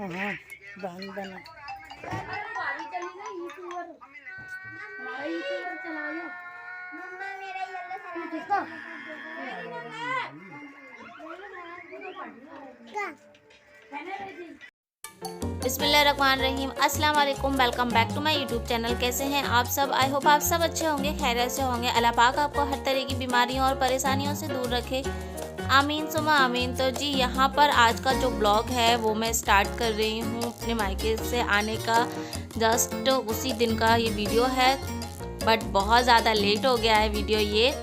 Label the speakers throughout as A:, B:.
A: हाँ बहन बना
B: बिस्मिल्लाहिर्रहमानिर्रहीम। अस्सलाम वालेकुम, welcome back to my YouTube channel. कैसे हैं आप सब? आई होप आप सब अच्छे होंगे, खैरियत से होंगे। अल्लाह पाक आपको हर तरह की बीमारियों और परेशानियों से दूर रखे, आमीन सुमा आमीन। तो जी यहाँ पर आज का जो ब्लॉग है वो मैं स्टार्ट कर रही हूँ अपने मायके से आने का जस्ट उसी दिन का ये वीडियो है, बट बहुत ज़्यादा लेट हो गया है वीडियो ये,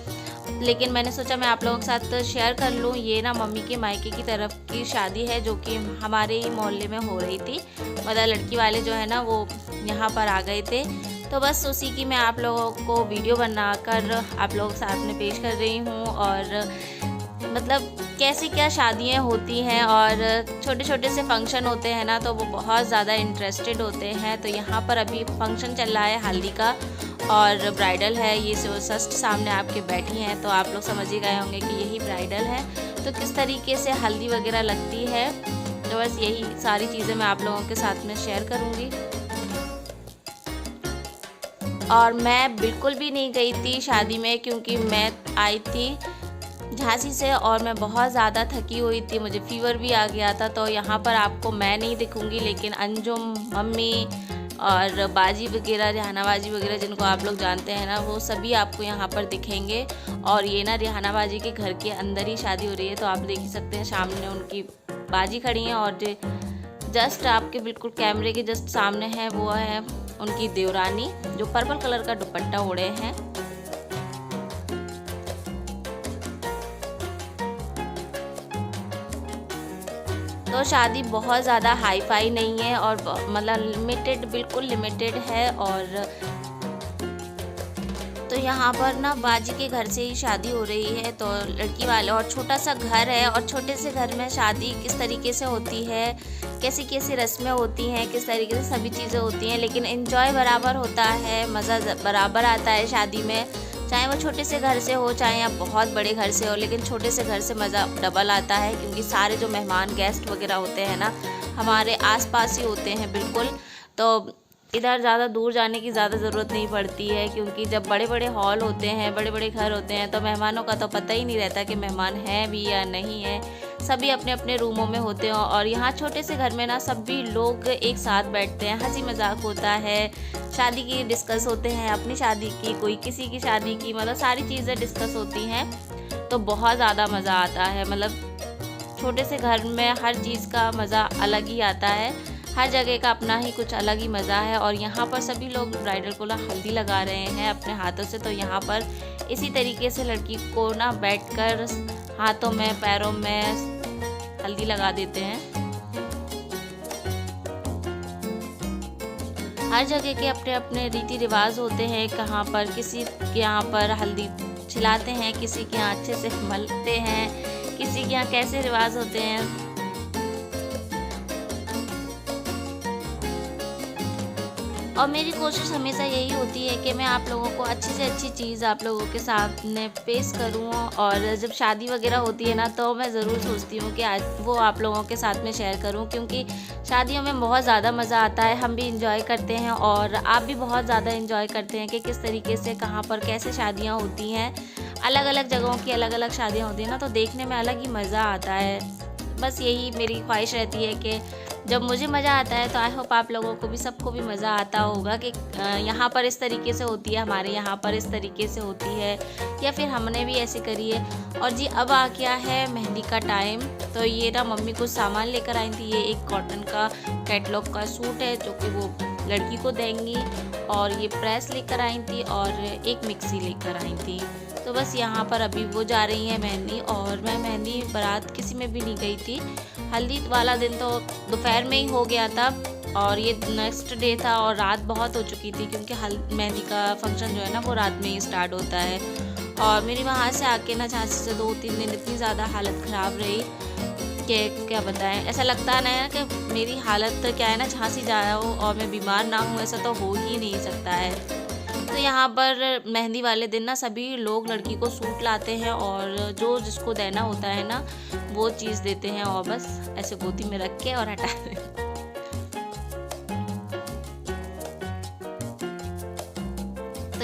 B: लेकिन मैंने सोचा मैं आप लोगों के साथ शेयर कर लूँ। ये ना मम्मी के मायके की तरफ की शादी है जो कि हमारे ही मोहल्ले में हो रही थी। मतलब लड़की वाले जो है ना वो यहाँ पर आ गए थे, तो बस उसी की मैं आप लोगों को वीडियो बनाकर आप लोगों के साथ में पेश कर रही हूँ। और मतलब कैसी क्या शादियाँ होती हैं और छोटे छोटे से फंक्शन होते हैं ना, तो वो बहुत ज़्यादा इंटरेस्टेड होते हैं। तो यहाँ पर अभी फंक्शन चल रहा है हल्दी का और ब्राइडल है। ये जस्ट सामने आपके बैठी हैं, तो आप लोग समझ ही गए होंगे कि यही ब्राइडल है। तो किस तरीके से हल्दी वगैरह लगती है, तो बस यही सारी चीज़ें मैं आप लोगों के साथ में शेयर करूँगी। और मैं बिल्कुल भी नहीं गई थी शादी में, क्योंकि मैं आई थी झांसी से और मैं बहुत ज़्यादा थकी हुई थी, मुझे फीवर भी आ गया था। तो यहाँ पर आपको मैं नहीं दिखूँगी, लेकिन अंजुम, मम्मी और बाजी वगैरह, रिहाना बाजी वगैरह जिनको आप लोग जानते हैं ना, वो सभी आपको यहाँ पर दिखेंगे। और ये ना रिहाना बाजी के घर के अंदर ही शादी हो रही है, तो आप देख ही सकते हैं सामने उनकी बाजी खड़ी हैं। और जो जस्ट आपके बिल्कुल कैमरे के जस्ट सामने है वो है उनकी देवरानी, जो पर्पल कलर का दुपट्टा ओढ़े हैं। तो शादी बहुत ज़्यादा हाई फाई नहीं है और मतलब लिमिटेड, बिल्कुल लिमिटेड है। और तो यहाँ पर ना बाजी के घर से ही शादी हो रही है, तो लड़की वाले और छोटा सा घर है। और छोटे से घर में शादी किस तरीके से होती है, कैसी कैसी रस्में होती हैं, किस तरीके से सभी चीज़ें होती हैं, लेकिन एंजॉय बराबर होता है, मज़ा बराबर आता है शादी में। चाहे वो छोटे से घर से हो, चाहे आप बहुत बड़े घर से हो, लेकिन छोटे से घर से मज़ा डबल आता है, क्योंकि सारे जो मेहमान गेस्ट वगैरह होते हैं ना हमारे आसपास ही होते हैं बिल्कुल। तो इधर ज़्यादा दूर जाने की ज़्यादा ज़रूरत नहीं पड़ती है, क्योंकि जब बड़े बड़े हॉल होते हैं, बड़े बड़े घर होते हैं, तो मेहमानों का तो पता ही नहीं रहता कि मेहमान हैं भी या नहीं है। सभी अपने अपने रूमों में होते हैं। और यहाँ छोटे से घर में ना सभी लोग एक साथ बैठते हैं, हंसी मजाक होता है, शादी की डिस्कस होते हैं, अपनी शादी की, कोई किसी की शादी की, मतलब सारी चीज़ें डिस्कस होती हैं। तो बहुत ज़्यादा मज़ा आता है। मतलब छोटे से घर में हर चीज़ का मज़ा अलग ही आता है, हर जगह का अपना ही कुछ अलग ही मज़ा है। और यहाँ पर सभी लोग ब्राइडल को ना हल्दी लगा रहे हैं अपने हाथों से। तो यहाँ पर इसी तरीके से लड़की को ना बैठकर हाथों में, पैरों में हल्दी लगा देते हैं। हर जगह के अपने अपने रीति रिवाज होते हैं। कहाँ पर किसी के यहाँ पर हल्दी छिलाते हैं, किसी के यहाँ अच्छे से मलते हैं, किसी के यहाँ कैसे रिवाज होते हैं। और मेरी कोशिश हमेशा यही होती है कि मैं आप लोगों को अच्छी से अच्छी चीज़ आप लोगों के सामने पेश करूं। और जब शादी वगैरह होती है ना, तो मैं ज़रूर सोचती हूँ कि आज वो आप लोगों के साथ में शेयर करूं, क्योंकि शादियों में बहुत ज़्यादा मज़ा आता है, हम भी इंजॉय करते हैं और आप भी बहुत ज़्यादा इंजॉय करते हैं कि किस तरीके से कहाँ पर कैसे शादियाँ होती हैं। अलग अलग जगहों की अलग अलग शादियाँ होती हैं ना, तो देखने में अलग ही मज़ा आता है। बस यही मेरी ख्वाहिश रहती है कि जब मुझे मज़ा आता है, तो आई होप आप लोगों को भी, सबको भी मज़ा आता होगा कि यहाँ पर इस तरीके से होती है, हमारे यहाँ पर इस तरीके से होती है, या फिर हमने भी ऐसे करी है। और जी अब आ गया है मेहंदी का टाइम। तो ये ना मम्मी कुछ सामान लेकर आई थी। ये एक कॉटन का कैटलॉग का सूट है जो कि वो लड़की को देंगी, और ये प्रेस लेकर आई थी और एक मिक्सी लेकर आई थी। तो बस यहाँ पर अभी वो जा रही है मेहंदी, और मैं मेहंदी बारात किसी में भी नहीं गई थी। हल्दी वाला दिन तो दोपहर में ही हो गया था, और ये नेक्स्ट डे था और रात बहुत हो चुकी थी, क्योंकि मेहंदी का फंक्शन जो है ना वो रात में ही स्टार्ट होता है। और मेरी वहाँ से आके ना झांसी से 2-3 दिन इतनी ज़्यादा हालत ख़राब रही कि क्या बताएं। ऐसा लगता है कि मेरी हालत क्या है ना, झांसी जाया हो और मैं बीमार ना हूँ, ऐसा तो हो ही नहीं सकता है। तो यहाँ पर मेहंदी वाले दिन ना सभी लोग लड़की को सूट लाते हैं, और जो जिसको देना होता है ना वो चीज़ देते हैं, और बस ऐसे गोदी में रख के और हटा दें।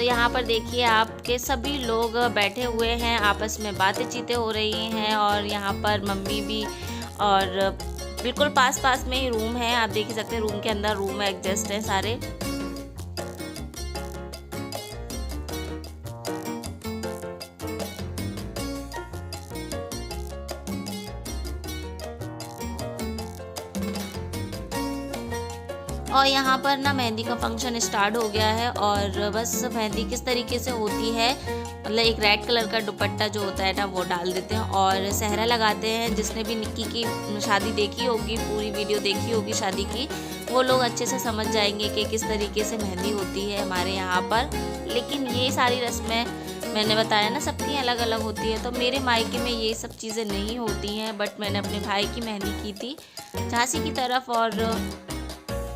B: तो यहाँ पर देखिए आपके सभी लोग बैठे हुए हैं, आपस में बातें-चीतें हो रही हैं और यहाँ पर मम्मी भी, और बिल्कुल पास-पास में ही रूम है। आप देख ही सकते हैं रूम के अंदर रूम एडजस्ट हैं सारे। और यहाँ पर ना मेहंदी का फंक्शन स्टार्ट हो गया है और बस मेहंदी किस तरीके से होती है, मतलब एक रेड कलर का दुपट्टा जो होता है ना वो डाल देते हैं और सेहरा लगाते हैं। जिसने भी निक्की की शादी देखी होगी, पूरी वीडियो देखी होगी शादी की, वो लोग अच्छे से समझ जाएंगे कि किस तरीके से मेहंदी होती है हमारे यहाँ पर। लेकिन ये सारी रस्में मैंने बताया ना सबकी अलग अलग होती है, तो मेरे मायके में ये सब चीज़ें नहीं होती हैं। बट मैंने अपने भाई की मेहंदी की थी झांसी की तरफ, और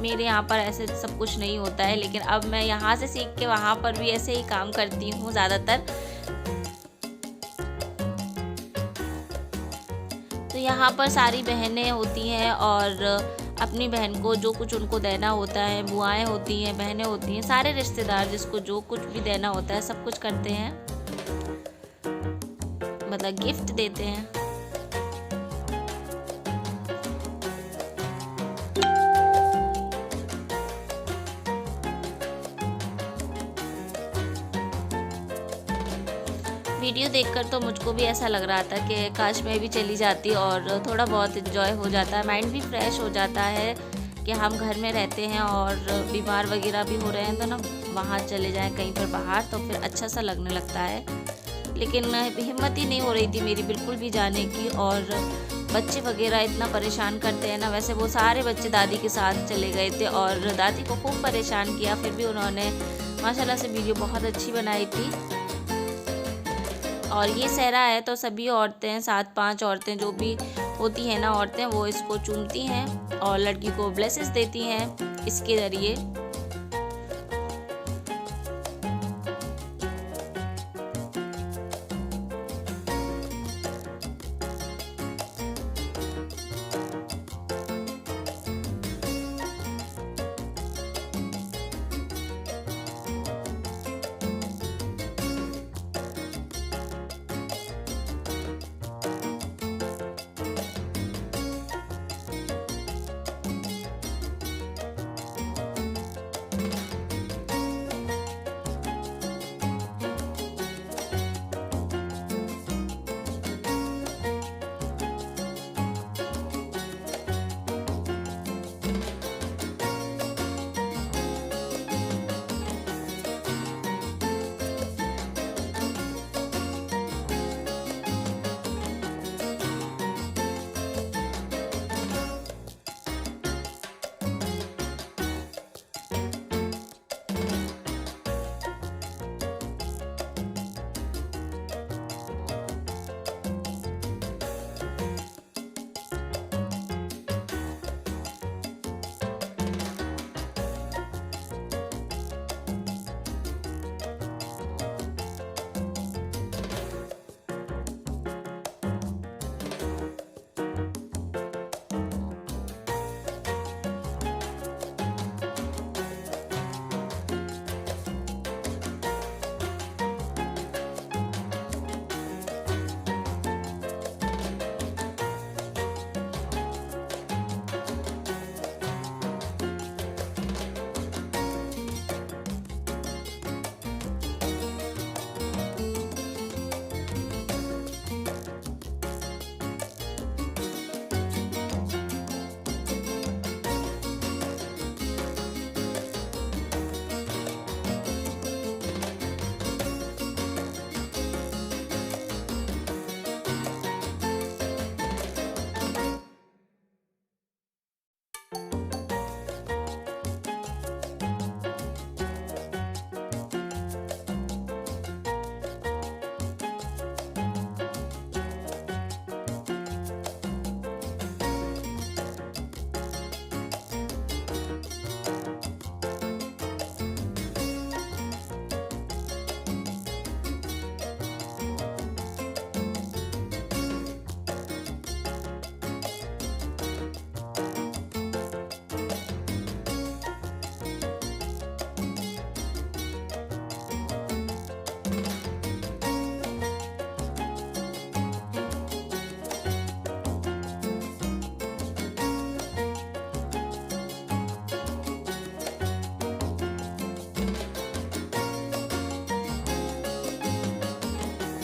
B: मेरे यहाँ पर ऐसे सब कुछ नहीं होता है। लेकिन अब मैं यहाँ से सीख के वहाँ पर भी ऐसे ही काम करती हूँ ज़्यादातर। तो यहाँ पर सारी बहनें होती हैं और अपनी बहन को जो कुछ उनको देना होता है, बुआएं होती हैं, बहनें होती हैं, सारे रिश्तेदार जिसको जो कुछ भी देना होता है सब कुछ करते हैं, मतलब गिफ्ट देते हैं। वीडियो देखकर तो मुझको भी ऐसा लग रहा था कि काश मैं भी चली जाती और थोड़ा बहुत एंजॉय हो जाता है, माइंड भी फ्रेश हो जाता है कि हम घर में रहते हैं और बीमार वगैरह भी हो रहे हैं तो ना वहाँ चले जाएं कहीं पर बाहर, तो फिर अच्छा सा लगने लगता है। लेकिन हिम्मत ही नहीं हो रही थी मेरी बिल्कुल भी जाने की, और बच्चे वगैरह इतना परेशान करते हैं ना। वैसे वो सारे बच्चे दादी के साथ चले गए थे और दादी को खूब परेशान किया, फिर भी उन्होंने माशाल्लाह से वीडियो बहुत अच्छी बनाई थी। और ये सहरा है तो सभी औरतें, 7-5 औरतें जो भी होती हैं ना औरतें, वो इसको चूमती हैं और लड़की को ब्लेसेस देती हैं इसके ज़रिए।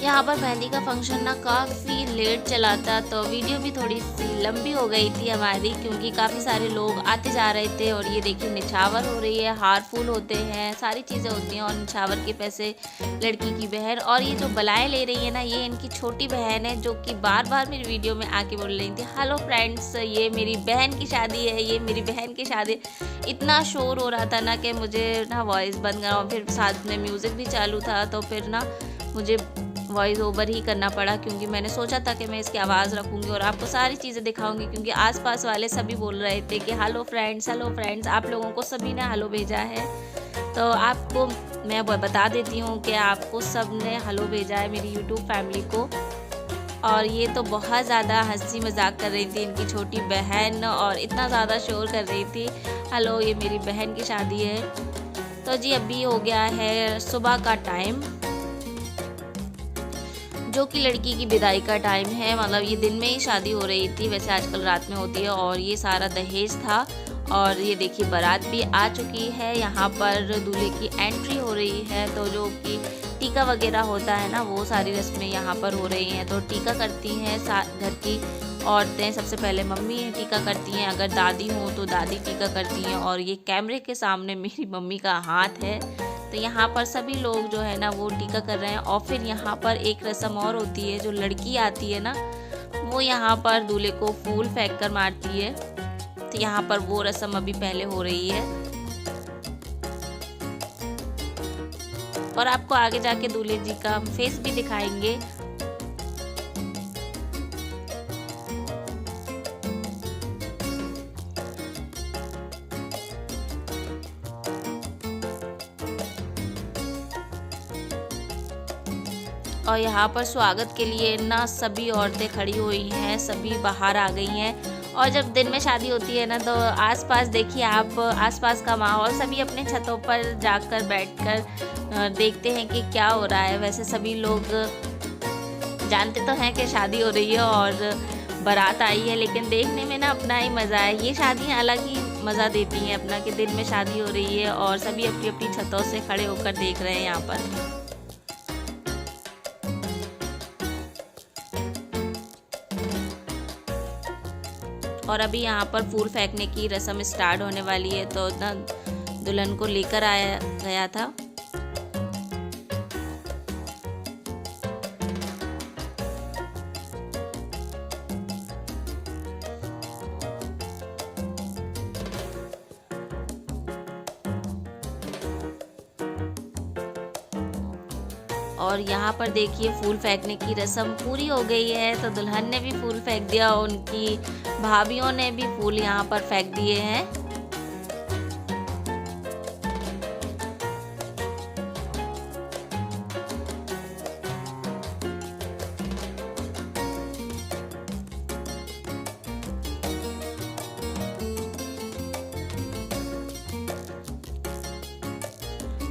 B: यहाँ पर मेहंदी का फंक्शन ना काफ़ी लेट चला था, तो वीडियो भी थोड़ी सी लंबी हो गई थी हमारी, क्योंकि काफ़ी सारे लोग आते जा रहे थे। और ये देखिए निछावर हो रही है, हार फूल होते हैं, सारी चीज़ें होती हैं। और निछावर के पैसे लड़की की बहन, और ये जो बलाएँ ले रही है ना, ये इनकी छोटी बहन है, जो कि बार बार मेरी वीडियो में आके बोल रही थी, हेलो फ्रेंड्स, ये मेरी बहन की शादी है, ये मेरी बहन की शादी। इतना शोर हो रहा था ना कि मुझे ना वॉइस बंद करना, फिर साथ में म्यूज़िक भी चालू था, तो फिर ना मुझे वॉइस ओवर ही करना पड़ा, क्योंकि मैंने सोचा था कि मैं इसकी आवाज़ रखूँगी और आपको सारी चीज़ें दिखाऊँगी, क्योंकि आसपास वाले सभी बोल रहे थे कि हेलो फ्रेंड्स, आप लोगों को सभी ने हेलो भेजा है। तो आपको मैं बता देती हूँ कि आपको सब ने हेलो भेजा है, मेरी यूट्यूब फैमिली को। और ये तो बहुत ज़्यादा हंसी मजाक कर रही थी इनकी छोटी बहन, और इतना ज़्यादा शोर कर रही थी, हेलो ये मेरी बहन की शादी है। तो जी अभी हो गया है सुबह का टाइम, जो कि लड़की की विदाई का टाइम है। मतलब ये दिन में ही शादी हो रही थी, वैसे आजकल रात में होती है। और ये सारा दहेज था। और ये देखिए बारात भी आ चुकी है, यहाँ पर दूल्हे की एंट्री हो रही है। तो जो कि टीका वगैरह होता है ना, वो सारी रस्में यहाँ पर हो रही हैं। तो टीका करती हैं घर की औरतें, सबसे पहले मम्मी टीका करती हैं, अगर दादी हो तो दादी टीका करती हैं। और ये कैमरे के सामने मेरी मम्मी का हाथ है, तो यहाँ पर सभी लोग जो है ना वो टीका कर रहे हैं। और फिर यहाँ पर एक रस्म और होती है, जो लड़की आती है ना, वो यहाँ पर दूल्हे को फूल फेंक कर मारती है। तो यहाँ पर वो रस्म अभी पहले हो रही है, और आपको आगे जाके दूल्हे जी का फेस भी दिखाएंगे। और यहाँ पर स्वागत के लिए ना सभी औरतें खड़ी हुई हैं, सभी बाहर आ गई हैं। और जब दिन में शादी होती है ना, तो आसपास देखिए आप, आसपास का माहौल, सभी अपने छतों पर जाकर बैठकर देखते हैं कि क्या हो रहा है। वैसे सभी लोग जानते तो हैं कि शादी हो रही है और बारात आई है, लेकिन देखने में ना अपना ही मज़ा है। ये शादियाँ अलग ही मज़ा देती हैं अपना, कि दिन में शादी हो रही है और सभी अपनी अपनी छतों से खड़े होकर देख रहे हैं यहाँ पर। और अभी यहाँ पर फूल फेंकने की रस्म स्टार्ट होने वाली है, तो ना दुल्हन को लेकर आया गया था। और यहाँ पर देखिए फूल फेंकने की रस्म पूरी हो गई है, तो दुल्हन ने भी फूल फेंक दिया, उनकी भाभियों ने भी फूल यहाँ पर फेंक दिए हैं।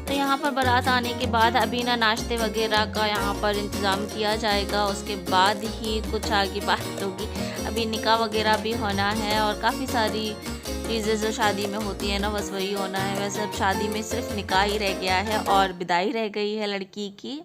B: तो यहाँ पर बारात आने के बाद अभी ना नाश्ते वगैरह का यहाँ पर इंतज़ाम किया जाएगा, उसके बाद ही कुछ आगे बात होगी। अभी निकाह वगैरह भी होना है, और काफ़ी सारी चीज़ें जो शादी में होती है ना, बस वही होना है। वैसे अब शादी में सिर्फ निकाह ही रह गया है और विदाई रह गई है लड़की की।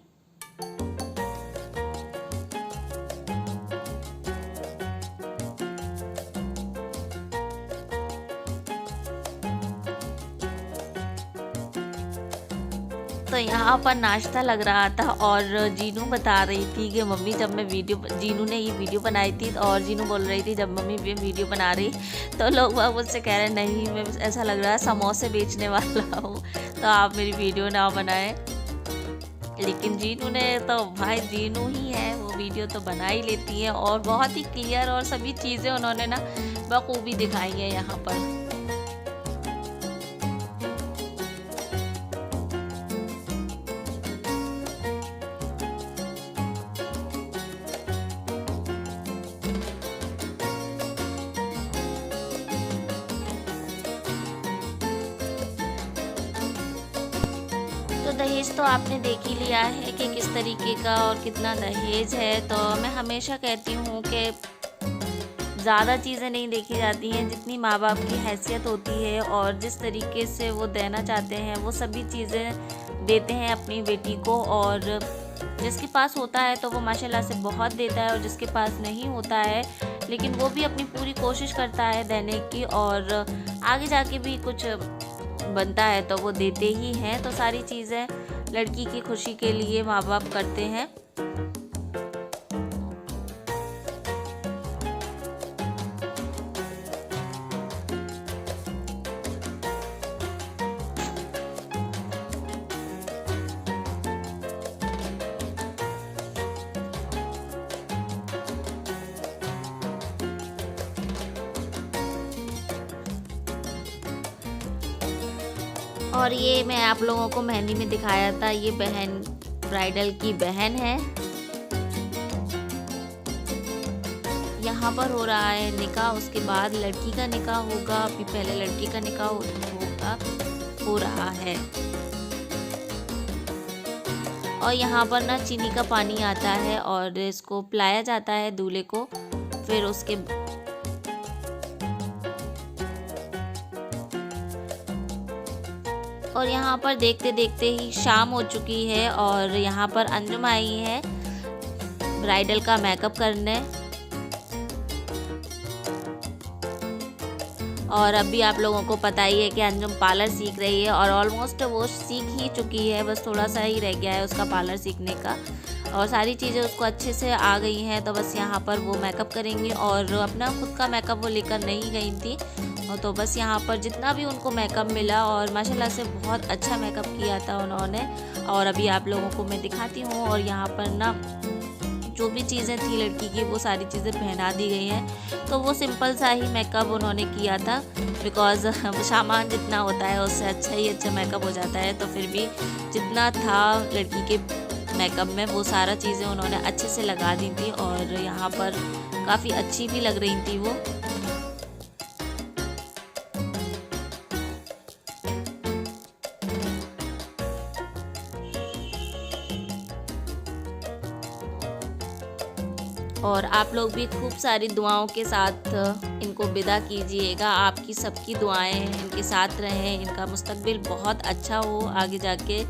B: तो यहाँ पर नाश्ता लग रहा था, और जीनू बता रही थी कि मम्मी जब मैं जीनू ने ये वीडियो बनाई थी, और जीनू बोल रही थी जब मम्मी ये वीडियो बना रही, तो लोग वह मुझसे कह रहे नहीं, मैं ऐसा लग रहा है समोसे बेचने वाला हूँ, तो आप मेरी वीडियो ना बनाएं। लेकिन जीनू ने तो, भाई जीनू ही है, वो वीडियो तो बना ही लेती है, और बहुत ही क्लियर और सभी चीज़ें उन्होंने ना बखूबी दिखाई है यहाँ पर। तो दहेज तो आपने देख ही लिया है कि किस तरीके का और कितना दहेज है। तो मैं हमेशा कहती हूँ कि ज़्यादा चीज़ें नहीं देखी जाती हैं, जितनी माँ बाप की हैसियत होती है और जिस तरीके से वो देना चाहते हैं, वो सभी चीज़ें देते हैं अपनी बेटी को। और जिसके पास होता है तो वो माशाल्लाह से बहुत देता है, और जिसके पास नहीं होता है लेकिन वो भी अपनी पूरी कोशिश करता है देने की, और आगे जाके भी कुछ बनता है तो वो देते ही हैं। तो सारी चीज़ें लड़की की खुशी के लिए माँ बाप करते हैं। और ये मैं आप लोगों को मेहंदी में दिखाया था, ये बहन ब्राइडल की बहन है। यहाँ पर हो रहा है निकाह, उसके बाद लड़की का निकाह होगा। अभी पहले लड़की का निकाह हो रहा है। और यहाँ पर ना चीनी का पानी आता है और इसको पिलाया जाता है दूल्हे को। फिर उसके और यहाँ पर देखते देखते ही शाम हो चुकी है, और यहाँ पर अंजुम आई है ब्राइडल का मेकअप करने। और अभी आप लोगों को पता ही है कि अंजुम पार्लर सीख रही है, और ऑलमोस्ट वो सीख ही चुकी है, बस थोड़ा सा ही रह गया है उसका पार्लर सीखने का। और सारी चीज़ें उसको अच्छे से आ गई हैं। तो बस यहाँ पर वो मेकअप करेंगी, और अपना खुद का मेकअप वो लेकर नहीं गई थी। और तो बस यहाँ पर जितना भी उनको मेकअप मिला, और माशाल्लाह से बहुत अच्छा मेकअप किया था उन्होंने। और अभी आप लोगों को मैं दिखाती हूँ। और यहाँ पर ना जो भी चीज़ें थी लड़की की, वो सारी चीज़ें पहना दी गई हैं। तो वो सिंपल सा ही मेकअप उन्होंने किया था, बिकॉज़ सामान जितना होता है उससे अच्छा ही अच्छा मेकअप हो जाता है। तो फिर भी जितना था लड़की के मेकअप में, वो सारा चीज़ें उन्होंने अच्छे से लगा दी थी, और यहाँ पर काफ़ी अच्छी भी लग रही थी वो। और आप लोग भी खूब सारी दुआओं के साथ इनको विदा कीजिएगा। आपकी सबकी दुआएं इनके साथ रहें, इनका मुस्तकबिल बहुत अच्छा हो, आगे जाके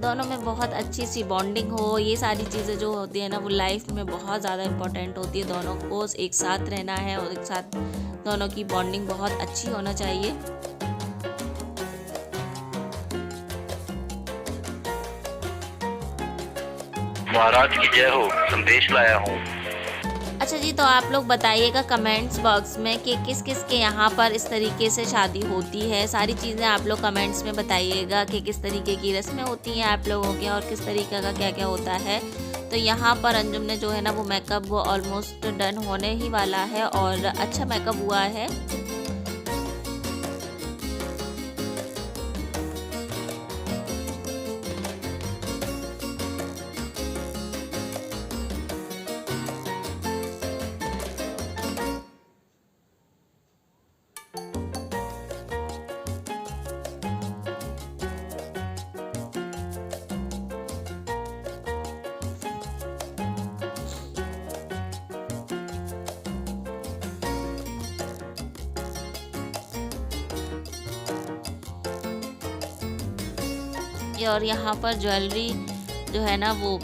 B: दोनों में बहुत अच्छी सी बॉन्डिंग हो। ये सारी चीज़ें जो होती है ना, वो लाइफ में बहुत ज़्यादा इम्पोर्टेंट होती है। दोनों को एक साथ रहना है, और एक साथ दोनों की बॉन्डिंग बहुत अच्छी होना चाहिए।
A: महाराज की जय हो, संदेश लाया हूँ।
B: अच्छा जी, तो आप लोग बताइएगा कमेंट्स बॉक्स में कि किस किस के यहाँ पर इस तरीके से शादी होती है। सारी चीज़ें आप लोग कमेंट्स में बताइएगा कि किस तरीके की रस्में होती हैं आप लोगों के, और किस तरीके का क्या क्या होता है। तो यहाँ पर अंजुम ने जो है ना वो मेकअप वो ऑलमोस्ट डन होने ही वाला है, और अच्छा मेकअप हुआ है। और यहाँ पर ज्वेलरी जो है ना वो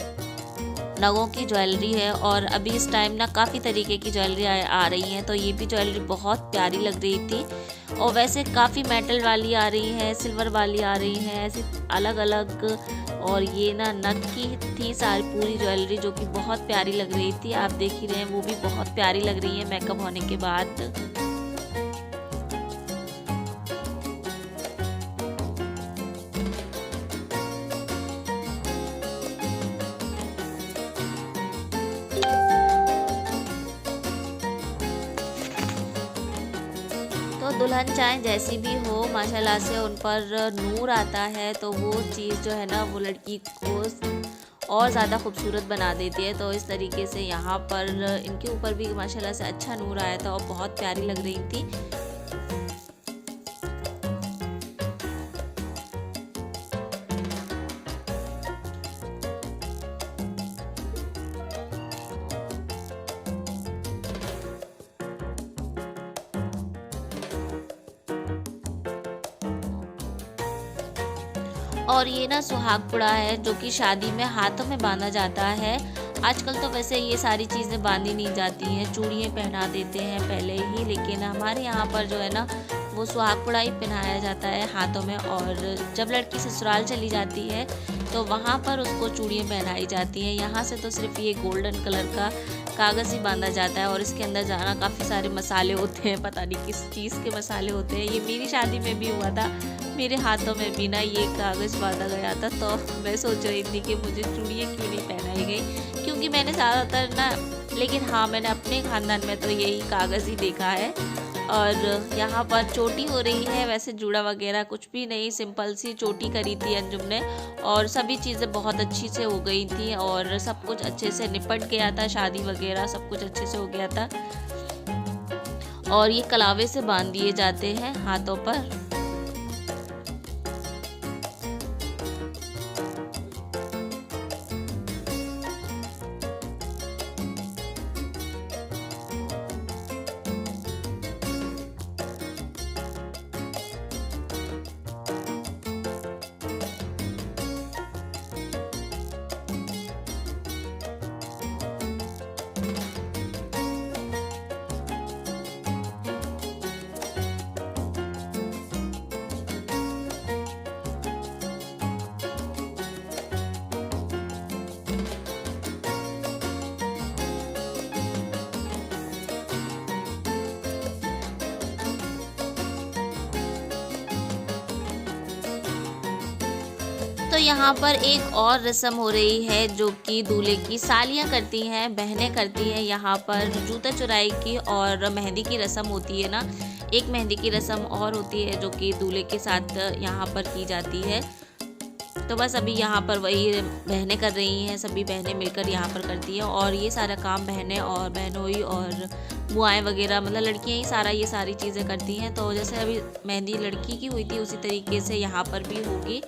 B: नगों की ज्वेलरी है, और अभी इस टाइम ना काफ़ी तरीके की ज्वेलरी आ रही हैं। तो ये भी ज्वेलरी बहुत प्यारी लग रही थी, और वैसे काफ़ी मेटल वाली आ रही है, सिल्वर वाली आ रही है, ऐसे अलग अलग। और ये ना नग की थी सारी पूरी ज्वेलरी, जो कि बहुत प्यारी लग रही थी। आप देख ही रहे हैं, वो भी बहुत प्यारी लग रही है मेकअप होने के बाद। तो दुल्हन चाहे जैसी भी हो, माशाल्लाह से उन पर नूर आता है, तो वो चीज़ जो है ना वो लड़की को और ज़्यादा खूबसूरत बना देती है। तो इस तरीके से यहाँ पर इनके ऊपर भी माशाल्लाह से अच्छा नूर आया था, और बहुत प्यारी लग रही थी। और ये ना सुहाग पुड़ा है जो कि शादी में हाथों में बाँधा जाता है। आजकल तो वैसे ये सारी चीज़ें बाँधी नहीं जाती हैं, चूड़ियाँ पहना देते हैं पहले ही, लेकिन हमारे यहाँ पर जो है ना वो सुहाग पुड़ा ही पहनाया जाता है हाथों में। और जब लड़की ससुराल चली जाती है तो वहाँ पर उसको चूड़ियाँ पहनाई जाती हैं। यहाँ से तो सिर्फ ये गोल्डन कलर का कागज़ ही बाँधा जाता है और इसके अंदर जाना काफ़ी सारे मसाले होते हैं, पता नहीं किस चीज़ के मसाले होते हैं। ये मेरी शादी में भी हुआ था, मेरे हाथों में भी ना ये कागज़ बाँधा गया था, तो मैं सोच रही थी कि मुझे चूड़ियाँ क्यों नहीं पहनाई गई, क्योंकि मैंने ज़्यादातर ना, लेकिन हाँ मैंने अपने ख़ानदान में तो यही कागज़ ही देखा है। और यहाँ पर चोटी हो रही है, वैसे जूड़ा वगैरह कुछ भी नहीं, सिंपल सी चोटी करी थी अंजुम ने और सभी चीज़ें बहुत अच्छी से हो गई थी और सब कुछ अच्छे से निपट गया था, शादी वगैरह सब कुछ अच्छे से हो गया था। और ये कलावे से बांध दिए जाते हैं हाथों पर। तो यहाँ पर एक और रस्म हो रही है जो कि दूल्हे की सालियाँ करती हैं, बहनें करती हैं। यहाँ पर जूता चुराई की और मेहंदी की रस्म होती है ना, एक मेहंदी की रस्म और होती है जो कि दूल्हे के साथ यहाँ पर की जाती है। तो बस अभी यहाँ पर वही बहनें कर रही हैं, सभी बहनें मिलकर यहाँ पर करती हैं और ये सारा काम बहनें और बहनोई और बुआएँ वगैरह, मतलब लड़कियाँ ही सारा ये सारी चीज़ें करती हैं। तो जैसे अभी मेहंदी लड़की की हुई थी उसी तरीके से यहाँ पर भी होगी।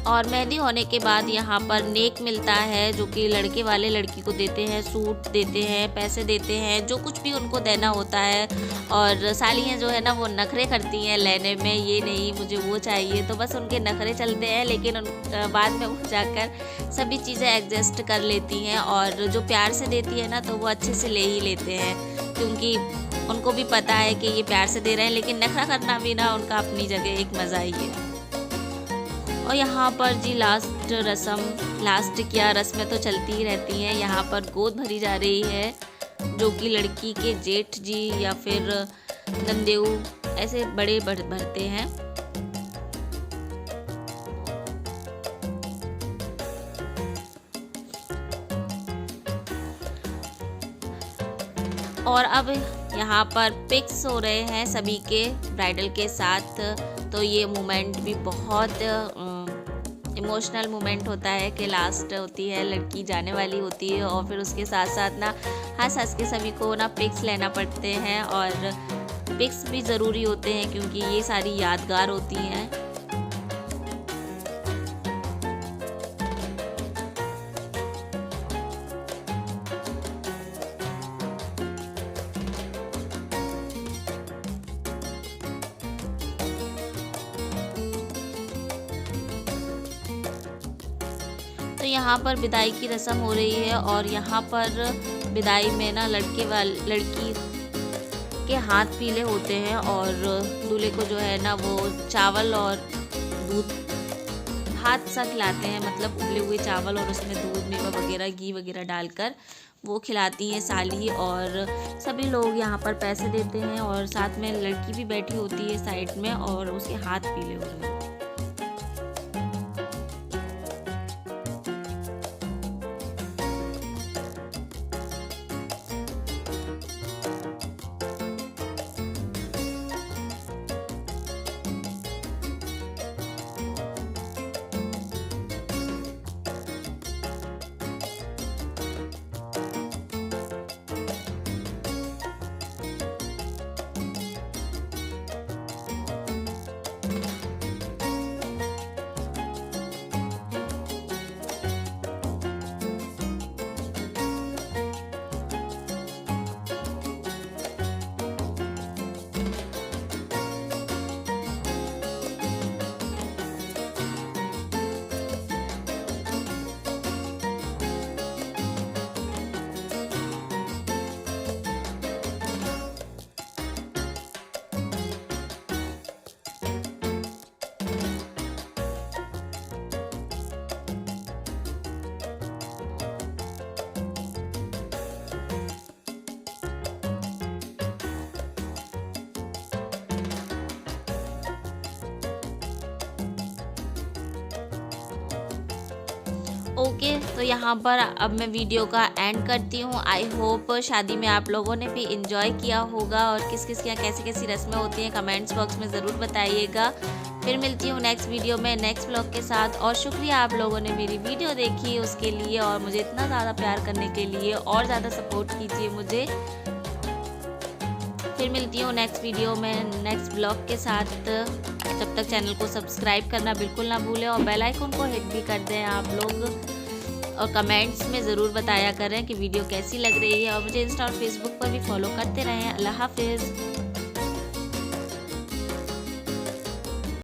B: और मेहंदी होने के बाद यहाँ पर नेक मिलता है जो कि लड़के वाले लड़की को देते हैं, सूट देते हैं, पैसे देते हैं, जो कुछ भी उनको देना होता है। और सालियाँ जो है ना वो नखरे करती हैं लेने में, ये नहीं मुझे वो चाहिए, तो बस उनके नखरे चलते हैं, लेकिन बाद में वो जाकर सभी चीज़ें एडजस्ट कर लेती हैं। और जो प्यार से देती है ना तो वो अच्छे से ले ही लेते हैं, क्योंकि उनको भी पता है कि ये प्यार से दे रहे हैं, लेकिन नखरा करना भी ना उनका अपनी जगह एक मज़ा ही है। और यहाँ पर जी लास्ट क्या रस्में तो चलती ही रहती हैं। यहाँ पर गोद भरी जा रही है जो कि लड़की के जेठ जी या फिर नंदेऊ ऐसे बड़े भरते हैं। और अब यहाँ पर पिक्स हो रहे हैं सभी के ब्राइडल के साथ। तो ये मोमेंट भी बहुत इमोशनल मोमेंट होता है कि लास्ट होती है, लड़की जाने वाली होती है और फिर उसके साथ साथ ना हंस हंस के सभी को ना पिक्स लेना पड़ते हैं। और पिक्स भी ज़रूरी होते हैं क्योंकि ये सारी यादगार होती हैं। तो यहाँ पर विदाई की रस्म हो रही है और यहाँ पर विदाई में ना लड़की के हाथ पीले होते हैं और दूल्हे को जो है ना वो चावल और दूध भात सा खिलाते हैं, मतलब उबले हुए चावल और उसमें दूध मेवा वगैरह घी वगैरह डालकर वो खिलाती हैं साली। और सभी लोग यहाँ पर पैसे देते हैं और साथ में लड़की भी बैठी होती है साइड में और उसके हाथ पीले हो रहे हैं। ओके, तो यहाँ पर अब मैं वीडियो का एंड करती हूँ। आई होप शादी में आप लोगों ने भी इंजॉय किया होगा और किस किस के यहाँ कैसी कैसी रस्में होती हैं कमेंट्स बॉक्स में ज़रूर बताइएगा। फिर मिलती हूँ नेक्स्ट वीडियो में नेक्स्ट व्लॉग के साथ। और शुक्रिया आप लोगों ने मेरी वीडियो देखी उसके लिए और मुझे इतना ज़्यादा प्यार करने के लिए, और ज़्यादा सपोर्ट कीजिए मुझे। फिर मिलती हूँ नेक्स्ट वीडियो में नेक्स्ट ब्लॉग के साथ। जब तक चैनल को सब्सक्राइब करना बिल्कुल ना भूलें और बेल आइकन को हिट भी कर दें आप लोग, और कमेंट्स में ज़रूर बताया करें कि वीडियो कैसी लग रही है। और मुझे इंस्टा और फेसबुक पर भी फॉलो करते रहें। अल्लाह हाफिज़।